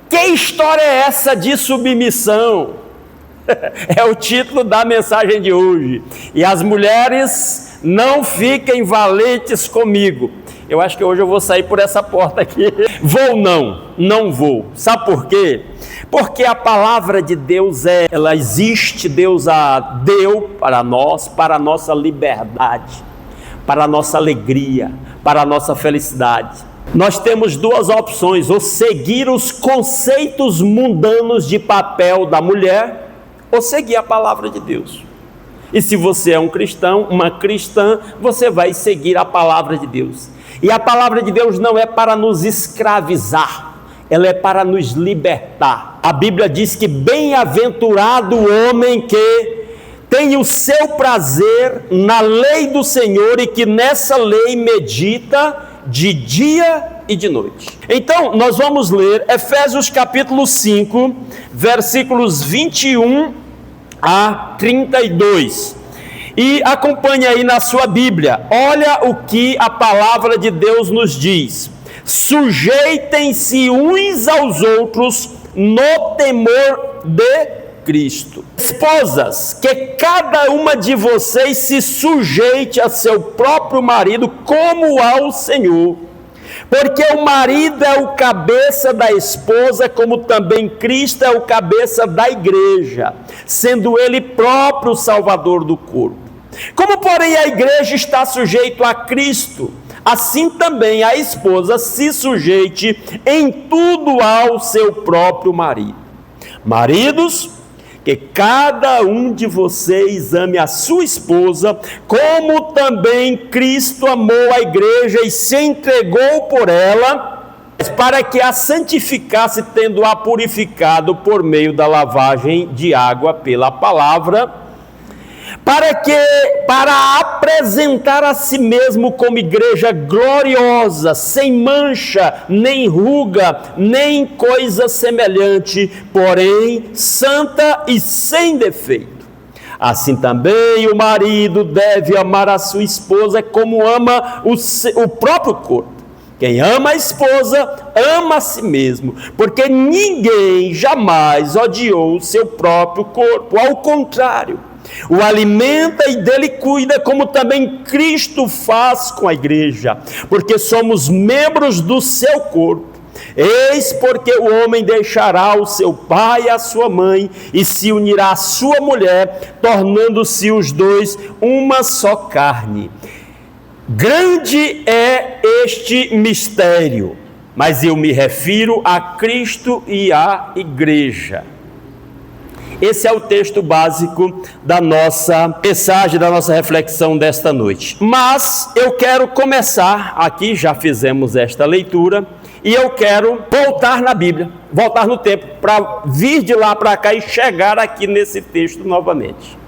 Que história é essa de submissão? É o título da mensagem de hoje. E as mulheres, não fiquem valentes comigo. Eu acho que hoje eu vou sair por essa porta aqui. Vou não vou. Sabe por quê? Porque a palavra de Deus ela existe, Deus a deu para nós, para a nossa liberdade, para a nossa alegria, para a nossa felicidade. Nós temos duas opções: ou seguir os conceitos mundanos de papel da mulher, ou seguir a palavra de Deus. E se você é um cristão, uma cristã, você vai seguir a palavra de Deus. E a palavra de Deus não é para nos escravizar, ela é para nos libertar. A Bíblia diz que bem-aventurado o homem que tem o seu prazer na lei do Senhor e que nessa lei medita de dia e de noite. Então, nós vamos ler Efésios capítulo 5, versículos 21 a 32. E acompanhe aí na sua Bíblia. Olha o que a palavra de Deus nos diz: sujeitem-se uns aos outros no temor de Cristo. Esposas, que cada uma de vocês se sujeite a seu próprio marido como ao Senhor. Porque o marido é o cabeça da esposa, como também Cristo é o cabeça da igreja, sendo ele próprio o salvador do corpo. Como, porém, a igreja está sujeita a Cristo, assim também a esposa se sujeite em tudo ao seu próprio marido. Maridos, que cada um de vocês ame a sua esposa, como também Cristo amou a igreja e se entregou por ela, para que a santificasse, tendo-a purificado por meio da lavagem de água pela palavra, para apresentar a si mesmo como igreja gloriosa, sem mancha, nem ruga, nem coisa semelhante, porém santa e sem defeito. Assim também o marido deve amar a sua esposa como ama o próprio corpo. Quem ama a esposa, ama a si mesmo, porque ninguém jamais odiou o seu próprio corpo, ao contrário, o alimenta e dele cuida, como também Cristo faz com a igreja, porque somos membros do seu corpo. Eis porque o homem deixará o seu pai e a sua mãe, e se unirá à sua mulher, tornando-se os dois uma só carne. Grande é este mistério, mas eu me refiro a Cristo e à igreja. Esse é o texto básico da nossa mensagem, da nossa reflexão desta noite. Mas eu quero começar aqui, já fizemos esta leitura, e eu quero voltar na Bíblia, voltar no tempo, para vir de lá para cá e chegar aqui nesse texto novamente.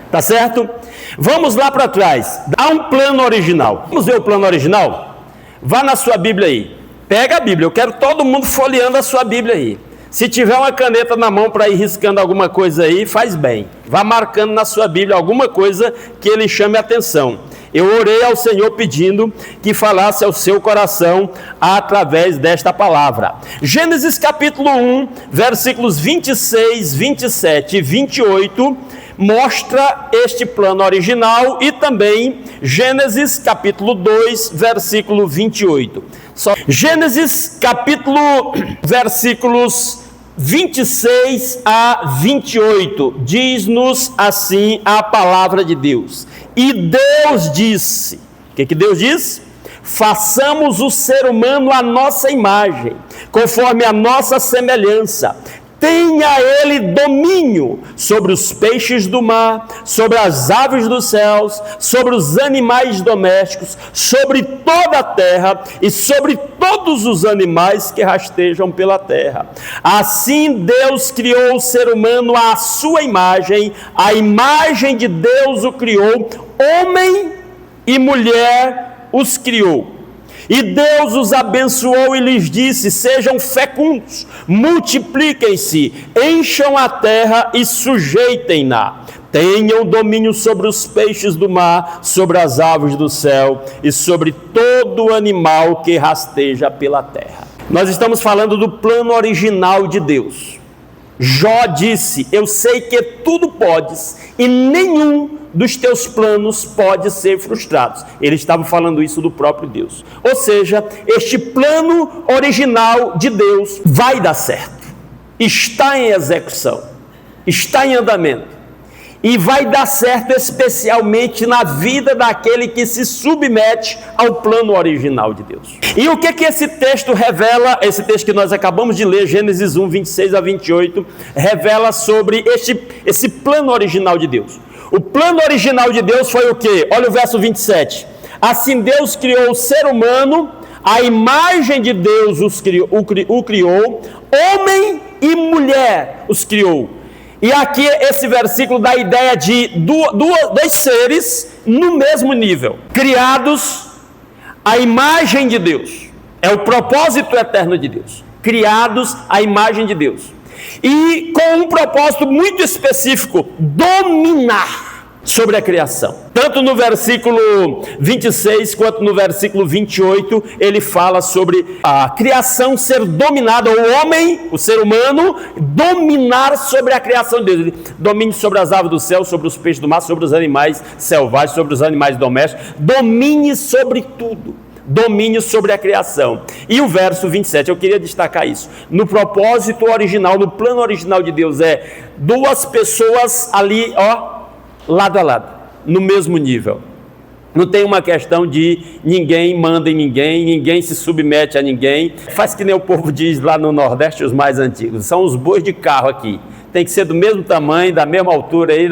Tá certo? Vamos lá para trás, dá um plano original. Vamos ver o plano original? Vá na sua Bíblia aí, pega a Bíblia, eu quero todo mundo folheando a sua Bíblia aí. Se tiver uma caneta na mão para ir riscando alguma coisa aí, faz bem. Vá marcando na sua Bíblia alguma coisa que ele chame a atenção. Eu orei ao Senhor pedindo que falasse ao seu coração através desta palavra. Gênesis capítulo 1, versículos 26, 27 e 28, mostra este plano original, e também Gênesis capítulo 2, versículo 28. Gênesis capítulo, versículos 26 a 28, diz-nos assim a palavra de Deus: e Deus disse, o que Deus disse? Façamos o ser humano à nossa imagem, conforme a nossa semelhança. Tenha ele domínio sobre os peixes do mar, sobre as aves dos céus, sobre os animais domésticos, sobre toda a terra e sobre todos os animais que rastejam pela terra. Assim Deus criou o ser humano à sua imagem, a imagem de Deus o criou, homem e mulher os criou. E Deus os abençoou e lhes disse: sejam fecundos, multipliquem-se, encham a terra e sujeitem-na. Tenham domínio sobre os peixes do mar, sobre as aves do céu e sobre todo animal que rasteja pela terra. Nós estamos falando do plano original de Deus. Jó disse: eu sei que tudo podes e nenhum dos teus planos pode ser frustrado. Ele estava falando isso do próprio Deus. Ou seja, este plano original de Deus vai dar certo. Está em execução. Está em andamento. E vai dar certo especialmente na vida daquele que se submete ao plano original de Deus. E o que esse texto revela? Esse texto que nós acabamos de ler, Gênesis 1, 26 a 28, revela sobre esse plano original de Deus. O plano original de Deus foi o quê? Olha o verso 27. Assim Deus criou o ser humano, a imagem de Deus o criou, homem e mulher os criou. E aqui esse versículo dá a ideia de dois seres no mesmo nível, criados à imagem de Deus. É o propósito eterno de Deus, criados à imagem de Deus. E com um propósito muito específico, dominar sobre a criação. Tanto no versículo 26 quanto no versículo 28, ele fala sobre a criação ser dominada, o homem, o ser humano, dominar sobre a criação de Deus. Ele domine sobre as aves do céu, sobre os peixes do mar, sobre os animais selvagens, sobre os animais domésticos, domine sobre tudo. Domínio sobre a criação. E o verso 27, eu queria destacar isso. No propósito original, no plano original de Deus, é duas pessoas ali, lado a lado, no mesmo nível. Não tem uma questão de ninguém manda em ninguém, ninguém se submete a ninguém. Faz que nem o povo diz lá no Nordeste, os mais antigos. São os bois de carro aqui. Tem que ser do mesmo tamanho, da mesma altura, aí,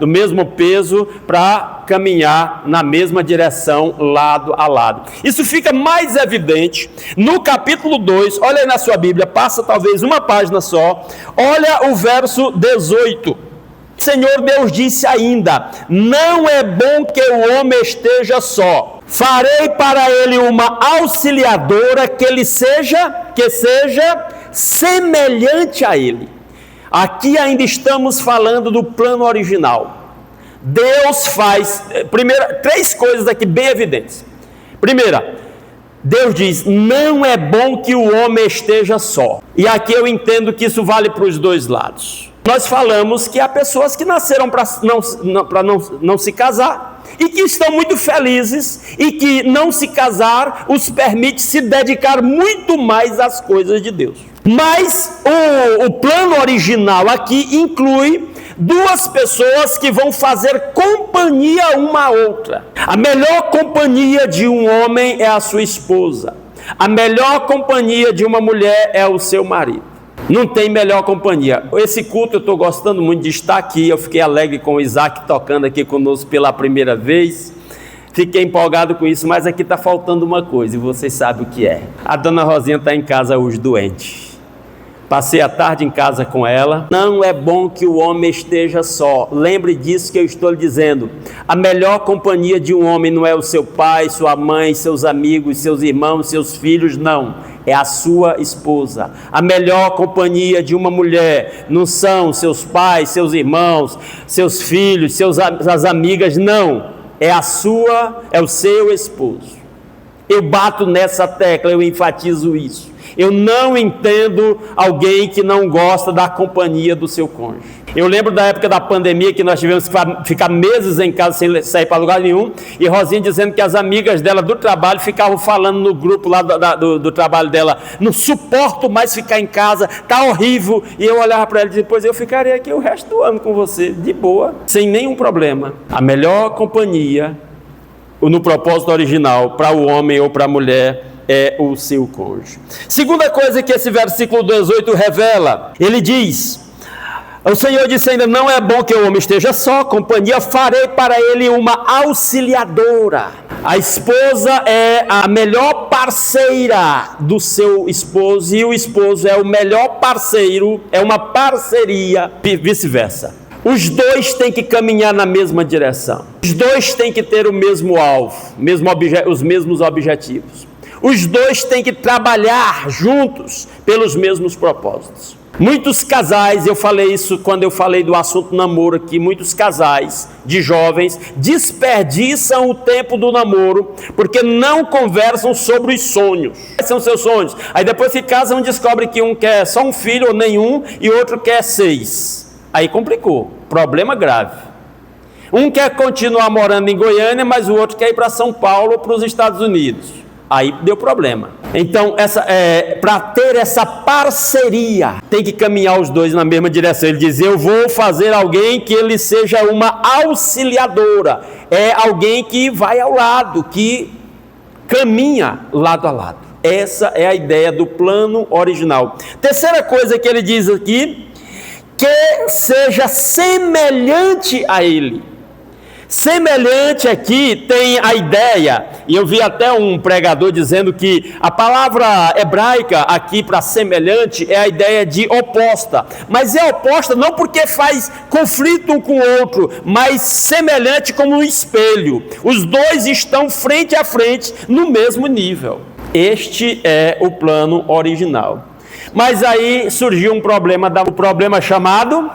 do mesmo peso, para caminhar na mesma direção, lado a lado. Isso fica mais evidente no capítulo 2, olha aí na sua Bíblia, passa talvez uma página só, olha o verso 18. O Senhor Deus disse ainda: não é bom que o homem esteja só. Farei para ele uma auxiliadora que seja semelhante a ele. Aqui ainda estamos falando do plano original. Deus faz, três coisas aqui bem evidentes. Primeira, Deus diz: não é bom que o homem esteja só. E aqui eu entendo que isso vale para os dois lados. Nós falamos que há pessoas que nasceram para não se casar e que estão muito felizes, e que não se casar os permite se dedicar muito mais às coisas de Deus. Mas o plano original aqui inclui duas pessoas que vão fazer companhia uma à outra. A melhor companhia de um homem é a sua esposa. A melhor companhia de uma mulher é o seu marido. Não tem melhor companhia. Esse culto eu estou gostando muito de estar aqui. Eu fiquei alegre com o Isaac tocando aqui conosco pela primeira vez. Fiquei empolgado com isso, mas aqui está faltando uma coisa, e vocês sabem o que é. A dona Rosinha está em casa hoje doente. Passei a tarde em casa com ela. Não é bom que o homem esteja só. Lembre disso que eu estou lhe dizendo. A melhor companhia de um homem não é o seu pai, sua mãe, seus amigos, seus irmãos, seus filhos, não. É a sua esposa. A melhor companhia de uma mulher não são seus pais, seus irmãos, seus filhos, as amigas, não. É o seu esposo. Eu bato nessa tecla, eu enfatizo isso. Eu não entendo alguém que não gosta da companhia do seu cônjuge. Eu lembro da época da pandemia que nós tivemos que ficar meses em casa sem sair para lugar nenhum, e Rosinha dizendo que as amigas dela do trabalho ficavam falando no grupo lá do trabalho dela: não suporto mais ficar em casa, tá horrível. E eu olhava para ela e dizia: pois eu ficarei aqui o resto do ano com você, de boa, sem nenhum problema. A melhor companhia, no propósito original, para o homem ou para a mulher, é o seu cônjuge. Segunda coisa que esse versículo 18 revela, ele diz: o Senhor disse ainda: não é bom que o homem esteja só, companhia farei para ele uma auxiliadora. A esposa é a melhor parceira do seu esposo, e o esposo é o melhor parceiro, é uma parceria, vice-versa. Os dois têm que caminhar na mesma direção. Os dois têm que ter o mesmo alvo, os mesmos objetivos. Os dois têm que trabalhar juntos pelos mesmos propósitos. Muitos casais, eu falei isso quando eu falei do assunto namoro aqui, muitos casais de jovens desperdiçam o tempo do namoro porque não conversam sobre os sonhos. Quais são seus sonhos? Aí depois que casam descobre que um quer só um filho ou nenhum e outro quer 6. Aí complicou, problema grave. Um quer continuar morando em Goiânia, mas o outro quer ir para São Paulo ou para os Estados Unidos. Aí deu problema. Então, para ter essa parceria, tem que caminhar os dois na mesma direção. Ele diz, eu vou fazer alguém que ele seja uma auxiliadora. É alguém que vai ao lado, que caminha lado a lado. Essa é a ideia do plano original. Terceira coisa que ele diz aqui, que seja semelhante a ele. Semelhante aqui tem a ideia, e eu vi até um pregador dizendo que a palavra hebraica aqui para semelhante é a ideia de oposta, mas é oposta não porque faz conflito um com o outro, mas semelhante como um espelho, os dois estão frente a frente no mesmo nível. Este é o plano original, mas aí surgiu um problema chamado...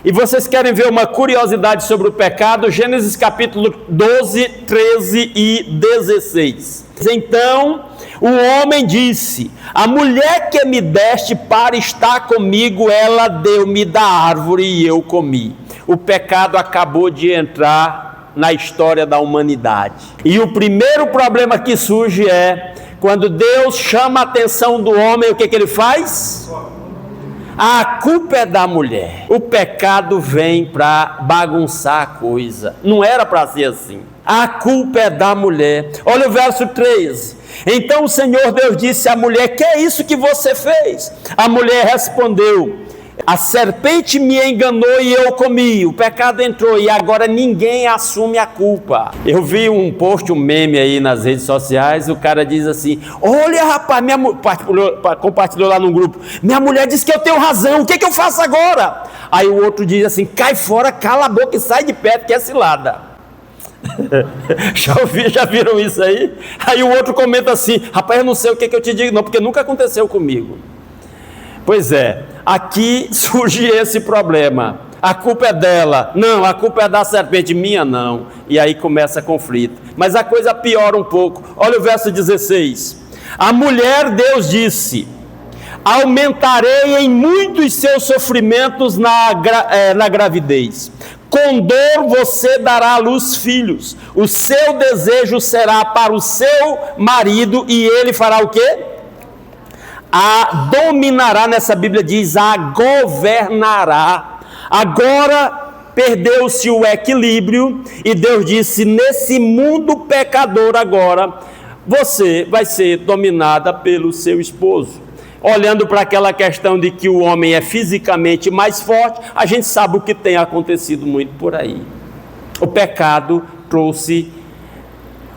E vocês querem ver uma curiosidade sobre o pecado? Gênesis capítulo 12, 13 e 16. Então o homem disse, a mulher que me deste para estar comigo, ela deu-me da árvore e eu comi. O pecado acabou de entrar na história da humanidade. E o primeiro problema que surge é, quando Deus chama a atenção do homem, o que ele faz? A culpa é da mulher. O pecado vem para bagunçar a coisa. Não era para ser assim. A culpa é da mulher. Olha o verso 13. Então o Senhor Deus disse à mulher, que é isso que você fez? A mulher respondeu, a serpente me enganou e eu comi. O pecado entrou e agora ninguém assume a culpa. Eu vi um post, um meme aí nas redes sociais, o cara diz assim, olha rapaz, compartilhou lá no grupo, minha mulher disse que eu tenho razão, o que eu faço agora? Aí o outro diz assim, cai fora, cala a boca e sai de perto que é cilada. Já viram isso aí? Aí o outro comenta assim, rapaz, eu não sei o que eu te digo não, porque nunca aconteceu comigo. Pois é, aqui surge esse problema, a culpa é dela, não, a culpa é da serpente, minha não, e aí começa conflito, mas a coisa piora um pouco. Olha o verso 16, a mulher Deus disse, aumentarei em muitos seus sofrimentos na gravidez, com dor você dará à luz filhos, o seu desejo será para o seu marido e ele fará o quê? Dominará, nessa Bíblia diz, governará. Agora perdeu-se o equilíbrio e Deus disse, nesse mundo pecador agora, você vai ser dominada pelo seu esposo. Olhando para aquela questão de que o homem é fisicamente mais forte, a gente sabe o que tem acontecido muito por aí. O pecado trouxe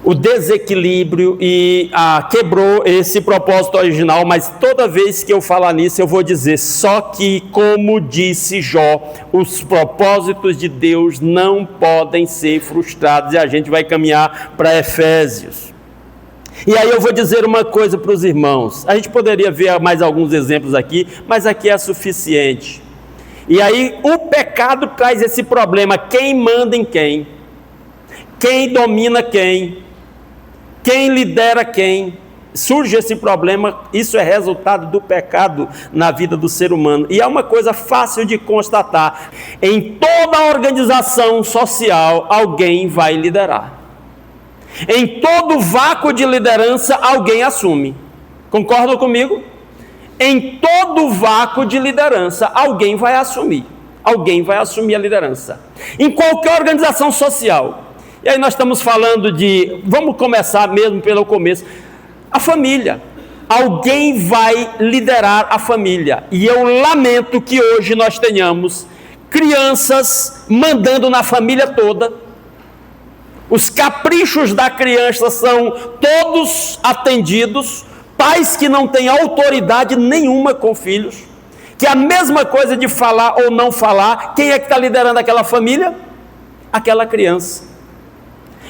o desequilíbrio e quebrou esse propósito original, mas toda vez que eu falar nisso eu vou dizer, só que como disse Jó, os propósitos de Deus não podem ser frustrados, e a gente vai caminhar para Efésios. E aí eu vou dizer uma coisa para os irmãos, a gente poderia ver mais alguns exemplos aqui, mas aqui é suficiente. E aí o pecado traz esse problema, quem manda em quem? Quem domina quem? Quem lidera quem? Surge esse problema, isso é resultado do pecado na vida do ser humano. E é uma coisa fácil de constatar. Em toda organização social, alguém vai liderar. Em todo vácuo de liderança, alguém assume. Concordam comigo? Em todo vácuo de liderança, alguém vai assumir. Alguém vai assumir a liderança. Em qualquer organização social. E aí nós estamos falando vamos começar mesmo pelo começo, a família. Alguém vai liderar a família. E eu lamento que hoje nós tenhamos crianças mandando na família toda. Os caprichos da criança são todos atendidos. Pais que não têm autoridade nenhuma com filhos. Que é a mesma coisa de falar ou não falar. Quem é que está liderando aquela família? Aquela criança.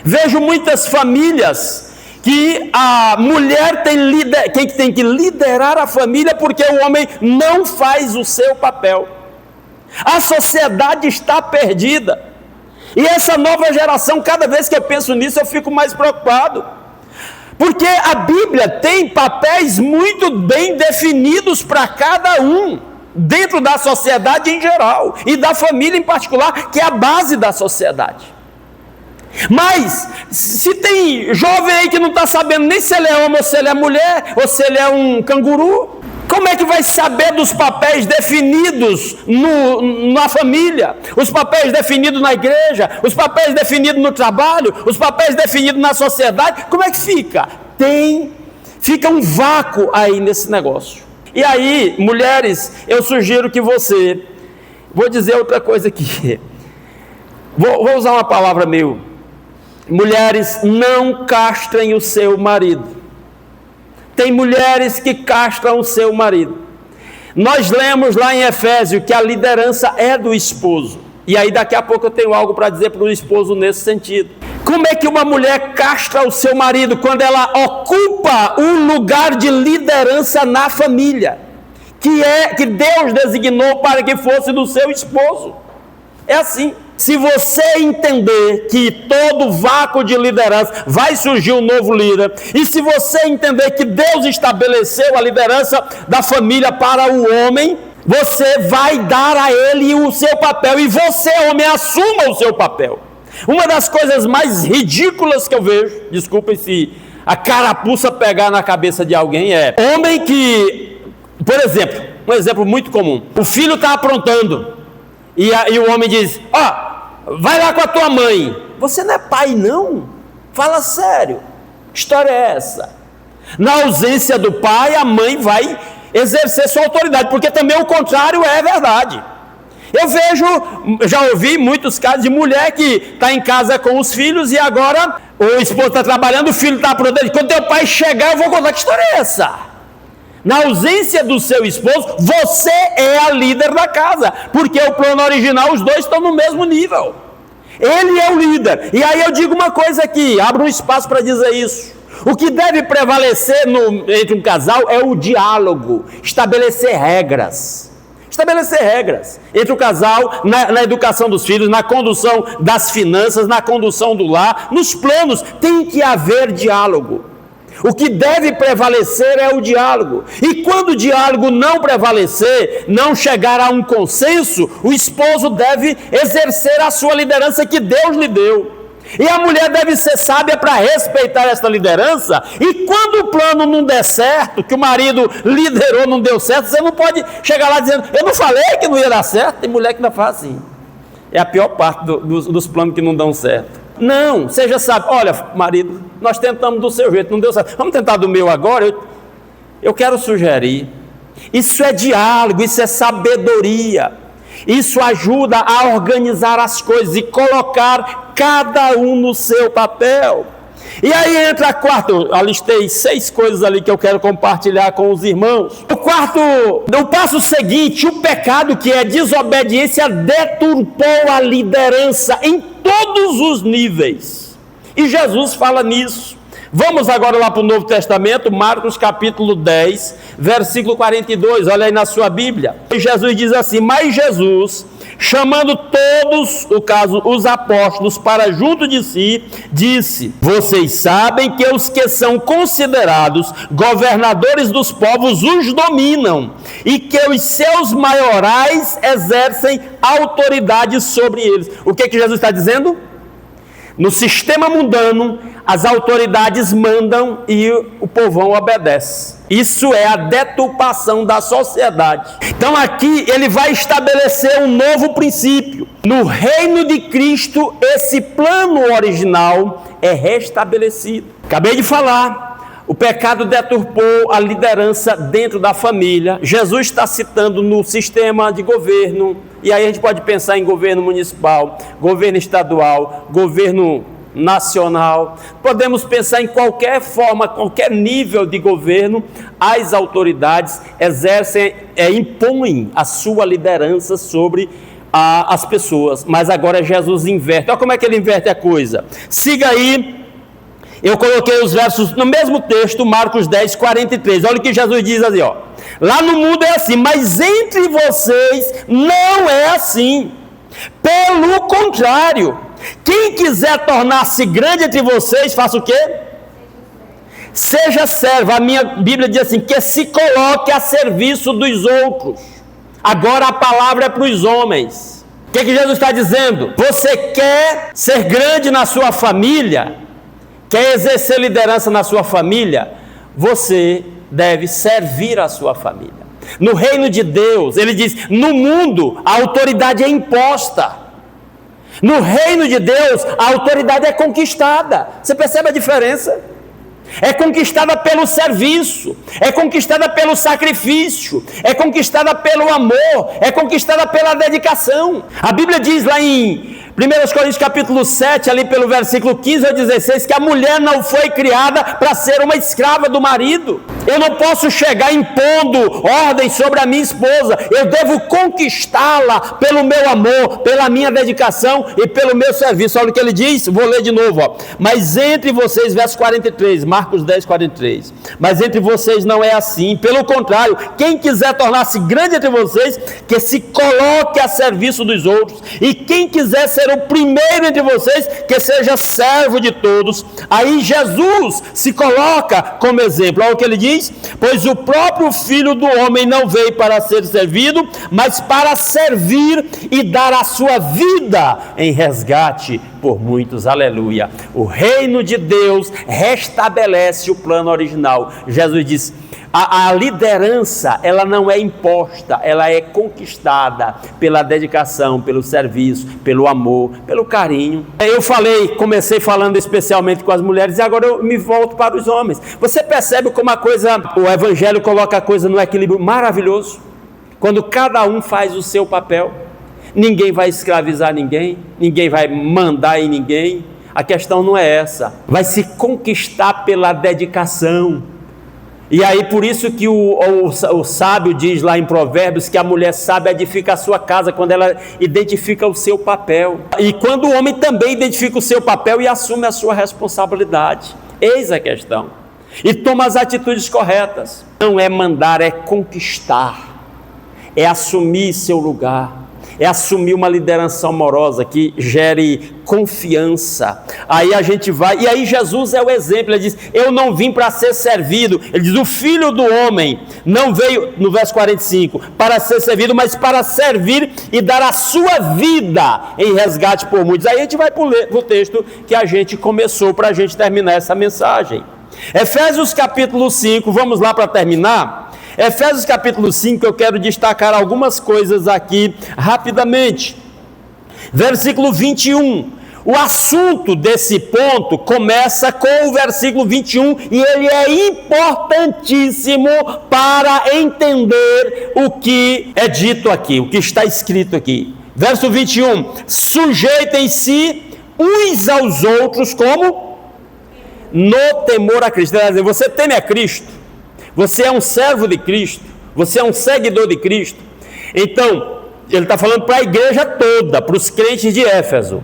Vejo muitas famílias que a mulher quem tem que liderar a família, porque o homem não faz o seu papel. A sociedade está perdida. E essa nova geração, cada vez que eu penso nisso, eu fico mais preocupado. Porque a Bíblia tem papéis muito bem definidos para cada um, dentro da sociedade em geral, e da família em particular, que é a base da sociedade. Mas, se tem jovem aí que não está sabendo nem se ele é homem, ou se ele é mulher, ou se ele é um canguru, como é que vai saber dos papéis definidos na família, os papéis definidos na igreja, os papéis definidos no trabalho, os papéis definidos na sociedade? Como é que fica? Fica um vácuo aí nesse negócio. E aí, mulheres, eu sugiro que vou dizer outra coisa aqui, vou usar uma palavra meio. Mulheres, não castrem o seu marido. Tem mulheres que castram o seu marido. Nós lemos lá em Efésios que a liderança é do esposo. E aí daqui a pouco eu tenho algo para dizer para o esposo nesse sentido. Como é que uma mulher castra o seu marido quando ela ocupa um lugar de liderança na família, que Deus designou para que fosse do seu esposo? É assim. Se você entender que todo vácuo de liderança vai surgir um novo líder, e se você entender que Deus estabeleceu a liderança da família para o homem, você vai dar a ele o seu papel, e você, homem, assuma o seu papel. Uma das coisas mais ridículas que eu vejo, desculpem se a carapuça pegar na cabeça de alguém, é homem que, por exemplo, um exemplo muito comum, o filho está aprontando, e o homem diz: vai lá com a tua mãe. Você não é pai, não? Fala sério. Que história é essa? Na ausência do pai, a mãe vai exercer sua autoridade, porque também o contrário é verdade. Já ouvi muitos casos de mulher que está em casa com os filhos e agora o esposo está trabalhando, o filho está aprontando. Quando teu pai chegar, eu vou contar. Que história é essa? Na ausência do seu esposo, você é a líder da casa, porque o plano original, os dois estão no mesmo nível. Ele é o líder. E aí eu digo uma coisa aqui, abro um espaço para dizer isso. O que deve prevalecer entre um casal é o diálogo, estabelecer regras. Estabelecer regras entre o casal, na educação dos filhos, na condução das finanças, na condução do lar, nos planos, tem que haver diálogo. O que deve prevalecer é o diálogo. E quando o diálogo não prevalecer, não chegar a um consenso, o esposo deve exercer a sua liderança que Deus lhe deu. E a mulher deve ser sábia para respeitar essa liderança. E quando o plano não der certo, que o marido liderou não deu certo, você não pode chegar lá dizendo: eu não falei que não ia dar certo. Tem mulher que ainda faz assim. É a pior parte dos planos que não dão certo. Não, seja sábio. Olha, marido, nós tentamos do seu jeito, não deu certo. Vamos tentar do meu agora? Eu quero sugerir. Isso é diálogo, isso é sabedoria. Isso ajuda a organizar as coisas e colocar cada um no seu papel. E aí entra a quarta, eu alistei 6 coisas ali que eu quero compartilhar com os irmãos. O passo seguinte, o pecado, que é desobediência, deturpou a liderança em todos os níveis. E Jesus fala nisso. Vamos agora lá para o Novo Testamento, Marcos capítulo 10, versículo 42, olha aí na sua Bíblia. E Jesus diz assim: mas Jesus, chamando todos, no caso, os apóstolos, para junto de si, disse: vocês sabem que os que são considerados governadores dos povos os dominam, e que os seus maiorais exercem autoridade sobre eles. O que Jesus está dizendo? No sistema mundano, as autoridades mandam e o povão obedece. Isso é a deturpação da sociedade. Então aqui ele vai estabelecer um novo princípio. No reino de Cristo, esse plano original é restabelecido. Acabei de falar. O pecado deturpou a liderança dentro da família. Jesus está citando no sistema de governo, e aí a gente pode pensar em governo municipal, governo estadual, governo nacional. Podemos pensar em qualquer forma, qualquer nível de governo, as autoridades impõem a sua liderança sobre as pessoas. Mas agora Jesus inverte. Olha como é que ele inverte a coisa. Siga aí. Eu coloquei os versos no mesmo texto, Marcos 10, 43. Olha o que Jesus diz assim, ó. Lá no mundo é assim, mas entre vocês não é assim. Pelo contrário, quem quiser tornar-se grande entre vocês, faça o quê? Seja servo. A minha Bíblia diz assim, que se coloque a serviço dos outros. Agora a palavra é para os homens. O que Jesus está dizendo? Você quer ser grande na sua família? Quer exercer liderança na sua família? Você deve servir a sua família. No reino de Deus, ele diz, no mundo a autoridade é imposta. No reino de Deus, a autoridade é conquistada. Você percebe a diferença? É conquistada pelo serviço, é conquistada pelo sacrifício, é conquistada pelo amor, é conquistada pela dedicação. A Bíblia diz lá em 1 Coríntios capítulo 7, ali pelo versículo 15 ao 16, que a mulher não foi criada para ser uma escrava do marido. Eu não posso chegar impondo ordem sobre a minha esposa, eu devo conquistá-la pelo meu amor, pela minha dedicação e pelo meu serviço. Olha o que ele diz, vou ler de novo, ó. Mas entre vocês, verso 43, Marcos 10, 43, mas entre vocês não é assim, pelo contrário, quem quiser tornar-se grande entre vocês, que se coloque a serviço dos outros, e quem quiser ser o primeiro entre vocês, que seja servo de todos. Aí Jesus se coloca como exemplo. Olha o que ele diz, pois o próprio Filho do Homem não veio para ser servido, mas para servir e dar a sua vida em resgate por muitos. Aleluia. O reino de Deus restabelece o plano original. Jesus diz, a liderança, ela não é imposta, ela é conquistada pela dedicação, pelo serviço, pelo amor, pelo carinho. Eu comecei falando especialmente com as mulheres, e agora eu me volto para os homens. Você percebe como o evangelho coloca a coisa no equilíbrio maravilhoso? Quando cada um faz o seu papel, ninguém vai escravizar ninguém, ninguém vai mandar em ninguém. A questão não é essa, vai se conquistar pela dedicação. E aí por isso que o sábio diz lá em Provérbios que a mulher sábia edifica a sua casa quando ela identifica o seu papel. E quando o homem também identifica o seu papel e assume a sua responsabilidade. Eis a questão. E toma as atitudes corretas. Não é mandar, é conquistar. É assumir seu lugar. É assumir uma liderança amorosa que gere confiança. Aí a gente vai, e aí Jesus é o exemplo. Ele diz, eu não vim para ser servido. Ele diz, o Filho do Homem não veio, no verso 45, para ser servido, mas para servir e dar a sua vida em resgate por muitos. Aí a gente vai para o texto que a gente começou, para a gente terminar essa mensagem. Efésios capítulo 5, vamos lá para terminar. Efésios capítulo 5, eu quero destacar algumas coisas aqui rapidamente. Versículo 21, o assunto desse ponto começa com o versículo 21 e ele é importantíssimo para entender o que é dito aqui, o que está escrito aqui. Verso 21, sujeitem-se uns aos outros como? No temor a Cristo. Quer dizer, você teme a Cristo? Você é um servo de Cristo, você é um seguidor de Cristo. Então, ele está falando para a igreja toda, para os crentes de Éfeso.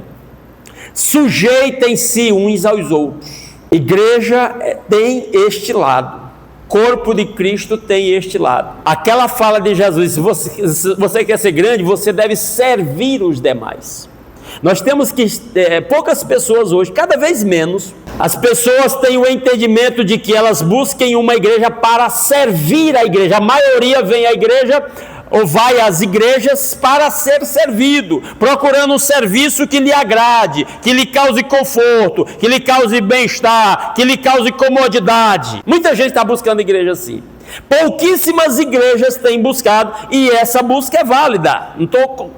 Sujeitem-se uns aos outros. Igreja tem este lado, corpo de Cristo tem este lado. Aquela fala de Jesus, se você quer ser grande, você deve servir os demais. Nós temos que, poucas pessoas hoje, cada vez menos, as pessoas têm o entendimento de que elas busquem uma igreja para servir a igreja. A maioria vem à igreja ou vai às igrejas para ser servido, procurando um serviço que lhe agrade, que lhe cause conforto, que lhe cause bem-estar, que lhe cause comodidade. Muita gente está buscando igreja assim. Pouquíssimas igrejas têm buscado, e essa busca é válida. Não estou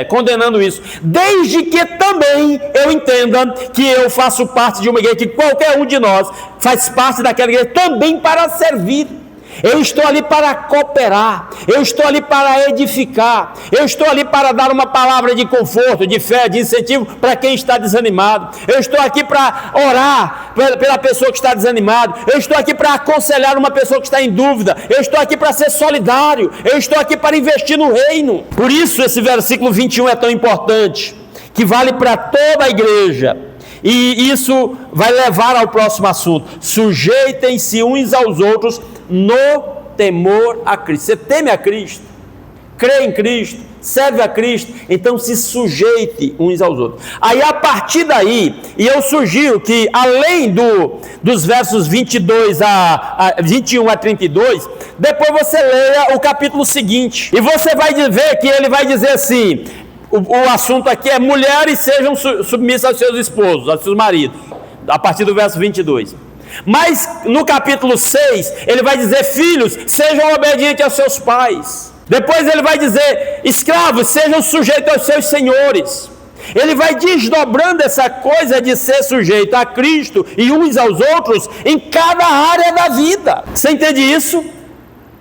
condenando isso, desde que também eu entenda que eu faço parte de uma igreja, que qualquer um de nós faz parte daquela igreja também para servir. Eu estou ali para cooperar, eu estou ali para edificar, eu estou ali para dar uma palavra de conforto, de fé, de incentivo para quem está desanimado. Eu estou aqui para orar pela pessoa que está desanimada. Eu estou aqui para aconselhar uma pessoa que está em dúvida. Eu estou aqui para ser solidário. Eu estou aqui para investir no reino. Por isso esse versículo 21 é tão importante, que vale para toda a igreja. E isso vai levar ao próximo assunto. Sujeitem-se uns aos outros no temor a Cristo. Você teme a Cristo, crê em Cristo, serve a Cristo, então se sujeite uns aos outros. Aí a partir daí, e eu sugiro que além dos versos 22 a 21 a 32, depois você leia o capítulo seguinte, e você vai ver que ele vai dizer assim, o assunto aqui é: mulheres sejam submissas aos seus esposos, aos seus maridos, a partir do verso 22. Mas no capítulo 6, ele vai dizer: filhos, sejam obedientes aos seus pais. Depois ele vai dizer: escravos, sejam sujeitos aos seus senhores. Ele vai desdobrando essa coisa de ser sujeito a Cristo e uns aos outros em cada área da vida. Você entende isso?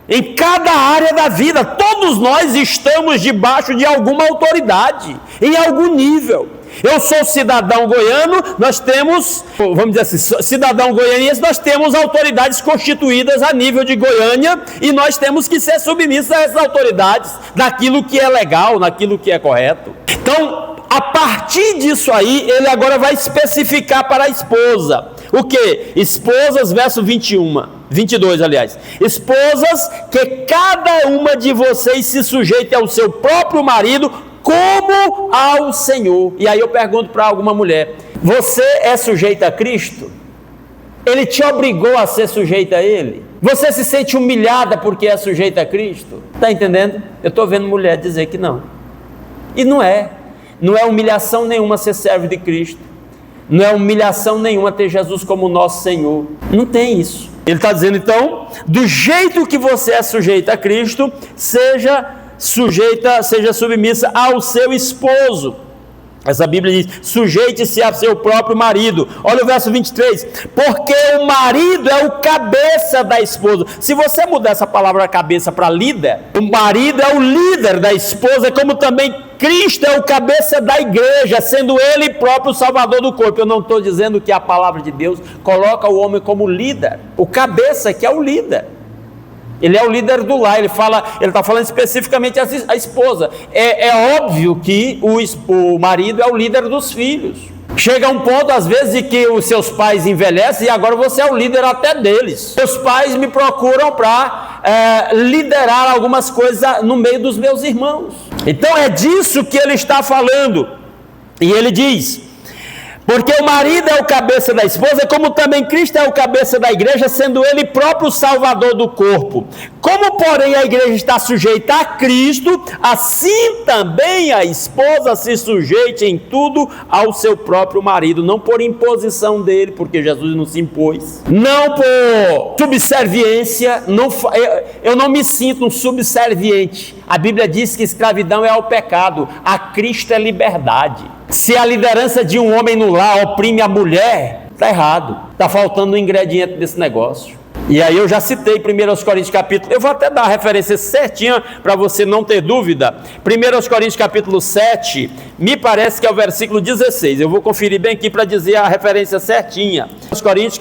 Em cada área da vida, todos nós estamos debaixo de alguma autoridade, em algum nível. Eu sou cidadão goiano, nós temos, vamos dizer assim, cidadão goianiense, nós temos autoridades constituídas a nível de Goiânia, e nós temos que ser submissos a essas autoridades, naquilo que é legal, naquilo que é correto. Então, a partir disso aí, ele agora vai especificar para a esposa. O que? Esposas, verso 22, aliás. Esposas, que cada uma de vocês se sujeite ao seu próprio marido, como ao Senhor. E aí eu pergunto para alguma mulher: você é sujeita a Cristo? Ele te obrigou a ser sujeita a Ele? Você se sente humilhada porque é sujeita a Cristo? Está entendendo? Eu estou vendo mulher dizer que não. E não é humilhação nenhuma ser servo de Cristo. Não é humilhação nenhuma ter Jesus como nosso Senhor. Não tem isso. Ele está dizendo então: do jeito que você é sujeita a Cristo, seja submissa ao seu esposo. Essa Bíblia diz: sujeite-se a seu próprio marido. Olha o verso 23: porque o marido é o cabeça da esposa. Se você mudar essa palavra cabeça para líder, o marido é o líder da esposa, como também Cristo é o cabeça da igreja, sendo Ele próprio o salvador do corpo. Eu não estou dizendo que a palavra de Deus coloca o homem como líder, o cabeça que é o líder. Ele é o líder do lar. Ele está falando especificamente a esposa. É óbvio que o marido é o líder dos filhos. Chega um ponto, às vezes, em que os seus pais envelhecem e agora você é o líder até deles. Meus pais me procuram para liderar algumas coisas no meio dos meus irmãos. Então é disso que ele está falando. E ele diz: porque o marido é o cabeça da esposa, como também Cristo é o cabeça da igreja, sendo Ele próprio o salvador do corpo. Como, porém, a igreja está sujeita a Cristo, assim também a esposa se sujeite em tudo ao seu próprio marido, não por imposição dele, porque Jesus não se impôs, não por subserviência. Eu não me sinto um subserviente. A Bíblia diz que escravidão é ao pecado, a Cristo é liberdade. Se a liderança de um homem no lar oprime a mulher, está errado, está faltando um ingrediente desse negócio. E aí eu já citei 1 Coríntios capítulo, eu vou até dar a referência certinha para você não ter dúvida. 1 Coríntios capítulo 7, me parece que é o versículo 16, eu vou conferir bem aqui para dizer a referência certinha. 1 Coríntios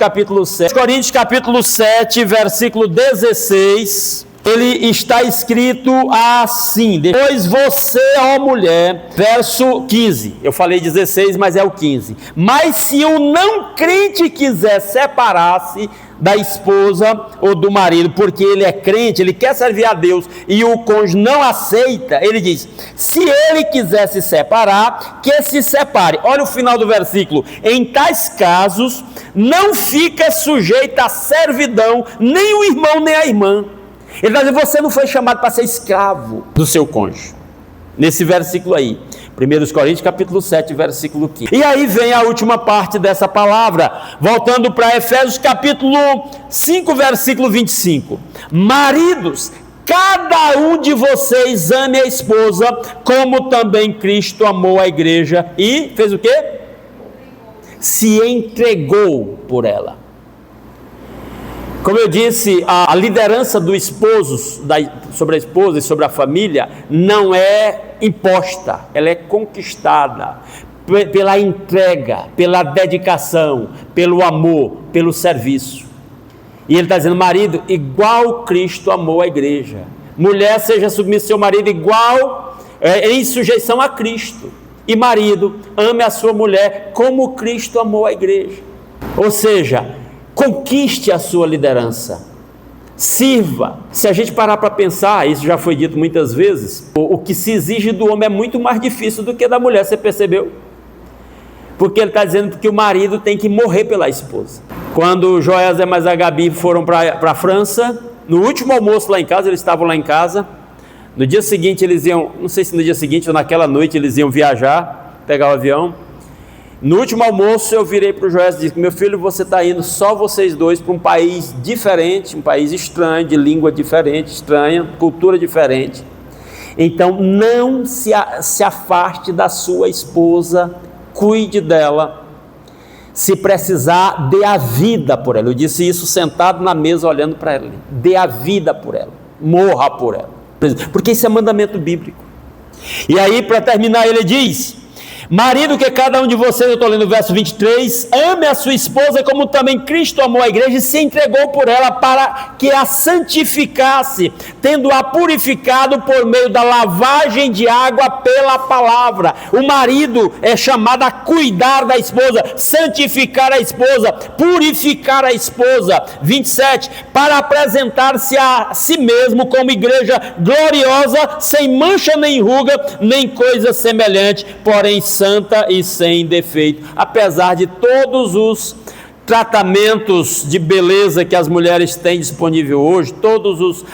capítulo 7, versículo 16... ele está escrito assim: depois você, ó mulher, verso 15, eu falei 16, mas é o 15, mas se o não crente quiser separar-se da esposa ou do marido, porque ele é crente, ele quer servir a Deus e o cônjuge não aceita, ele diz: se ele quiser se separar, que se separe. Olha o final do versículo: em tais casos não fica sujeita à servidão nem o irmão nem a irmã. Ele vai dizer: você não foi chamado para ser escravo do seu cônjuge. Nesse versículo aí, 1 Coríntios capítulo 7, versículo 15. E aí vem a última parte dessa palavra, voltando para Efésios capítulo 5, versículo 25. Maridos, cada um de vocês ame a esposa, como também Cristo amou a igreja e fez o quê? Se entregou por ela. Como eu disse, a liderança do esposo, sobre a esposa e sobre a família, não é imposta, ela é conquistada pela entrega, pela dedicação, pelo amor, pelo serviço. E ele está dizendo: marido, igual Cristo amou a igreja. Mulher, seja submissa ao seu marido igual, em sujeição a Cristo. E marido, ame a sua mulher como Cristo amou a igreja. Ou seja, conquiste a sua liderança, sirva. Se a gente parar para pensar, isso já foi dito muitas vezes, o que se exige do homem é muito mais difícil do que da mulher, você percebeu? Porque ele está dizendo que o marido tem que morrer pela esposa. Quando Joézer mais a Gabi foram para a França, no último almoço lá em casa, eles estavam lá em casa, no dia seguinte eles iam, não sei se no dia seguinte ou naquela noite eles iam viajar, pegar o avião. No último almoço eu virei para o Joézer e disse: meu filho, você está indo só vocês dois para um país diferente, um país estranho, de língua diferente, estranha, cultura diferente. Então não se afaste da sua esposa, cuide dela, se precisar, dê a vida por ela. Eu disse isso sentado na mesa olhando para ela, dê a vida por ela, morra por ela, porque isso é mandamento bíblico. E aí, para terminar, ele diz: marido, que cada um de vocês, eu estou lendo o verso 23, ame a sua esposa como também Cristo amou a igreja e se entregou por ela para que a santificasse, tendo-a purificado por meio da lavagem de água pela palavra. O marido é chamado a cuidar da esposa, santificar a esposa, purificar a esposa. 27, para apresentar-se a si mesmo como igreja gloriosa, sem mancha nem ruga, nem coisa semelhante, porém santa e sem defeito. Apesar de todos os tratamentos de beleza que as mulheres têm disponível hoje,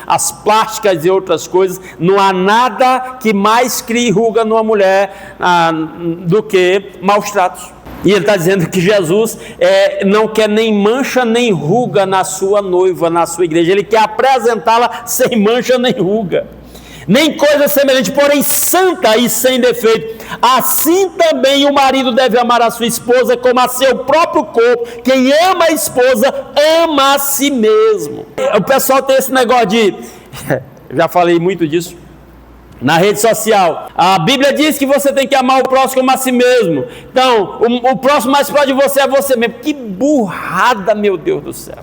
as plásticas e outras coisas, não há nada que mais crie ruga numa mulher do que maus tratos. E ele está dizendo que Jesus não quer nem mancha nem ruga na sua noiva, na sua igreja. Ele quer apresentá-la sem mancha nem ruga, nem coisa semelhante, porém santa e sem defeito. Assim também o marido deve amar a sua esposa como a seu próprio corpo. Quem ama a esposa, ama a si mesmo. O pessoal tem esse negócio de... já falei muito disso na rede social. A Bíblia diz que você tem que amar o próximo como a si mesmo. Então, o próximo mais próximo de você é você mesmo. Que burrada, meu Deus do céu.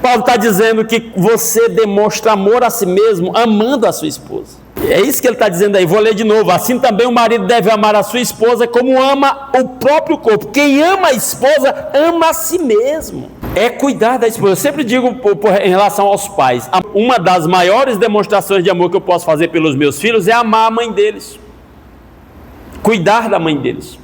Paulo está dizendo que você demonstra amor a si mesmo amando a sua esposa. É isso que ele está dizendo aí. Vou ler de novo. Assim também o marido deve amar a sua esposa como ama o próprio corpo. Quem ama a esposa ama a si mesmo. É cuidar da esposa. Eu sempre digo em relação aos pais, uma das maiores demonstrações de amor que eu posso fazer pelos meus filhos é amar a mãe deles, cuidar da mãe deles.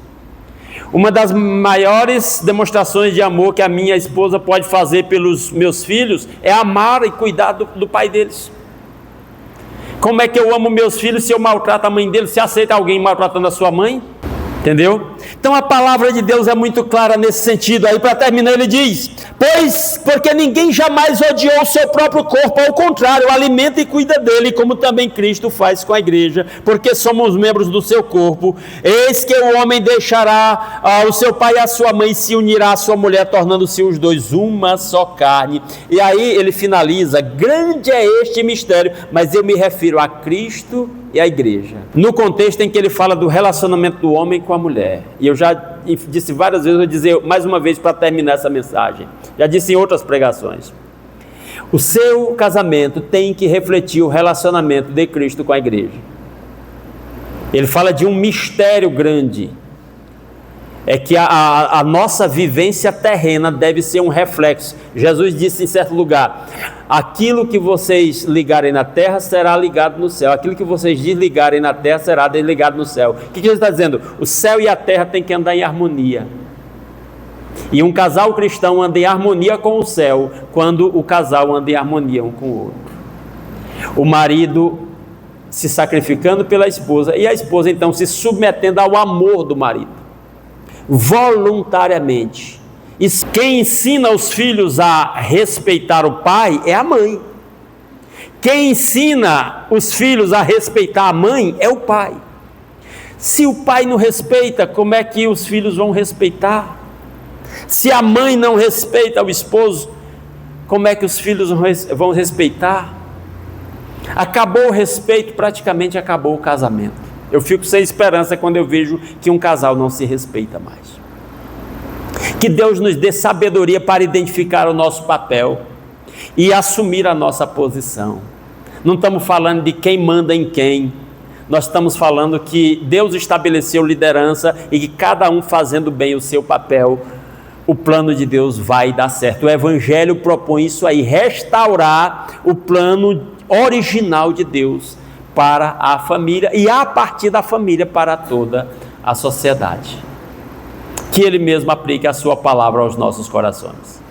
Uma das maiores demonstrações de amor que a minha esposa pode fazer pelos meus filhos é amar e cuidar do pai deles. Como é que eu amo meus filhos se eu maltrato a mãe deles? Se aceita alguém maltratando a sua mãe? Entendeu? Então a palavra de Deus é muito clara nesse sentido. Aí para terminar ele diz: porque ninguém jamais odiou o seu próprio corpo, ao contrário, alimenta e cuida dele, como também Cristo faz com a igreja, porque somos membros do seu corpo. Eis que o homem deixará o seu pai e a sua mãe, e se unirá à sua mulher, tornando-se os dois uma só carne. E aí ele finaliza: grande é este mistério, mas eu me refiro a Cristo e a igreja, no contexto em que ele fala do relacionamento do homem com a mulher. E eu já disse várias vezes, vou dizer mais uma vez para terminar essa mensagem, já disse em outras pregações: o seu casamento tem que refletir o relacionamento de Cristo com a igreja. Ele fala de um mistério grande, é que a nossa vivência terrena deve ser um reflexo. Jesus disse em certo lugar: aquilo que vocês ligarem na terra será ligado no céu, aquilo que vocês desligarem na terra será desligado no céu. O que ele está dizendo? O céu e a terra têm que andar em harmonia, e um casal cristão anda em harmonia com o céu quando o casal anda em harmonia um com o outro. O marido se sacrificando pela esposa, e a esposa então se submetendo ao amor do marido voluntariamente. E quem ensina os filhos a respeitar o pai é a mãe. Quem ensina os filhos a respeitar a mãe é o pai. Se o pai não respeita, como é que os filhos vão respeitar? Se a mãe não respeita o esposo, como é que os filhos vão respeitar? Acabou o respeito, praticamente acabou o casamento. Eu fico sem esperança quando eu vejo que um casal não se respeita mais. Que Deus nos dê sabedoria para identificar o nosso papel e assumir a nossa posição. Não estamos falando de quem manda em quem, nós estamos falando que Deus estabeleceu liderança e que cada um fazendo bem o seu papel, o plano de Deus vai dar certo. O Evangelho propõe isso aí, restaurar o plano original de Deus para a família e a partir da família para toda a sociedade. Que Ele mesmo aplique a sua palavra aos nossos corações.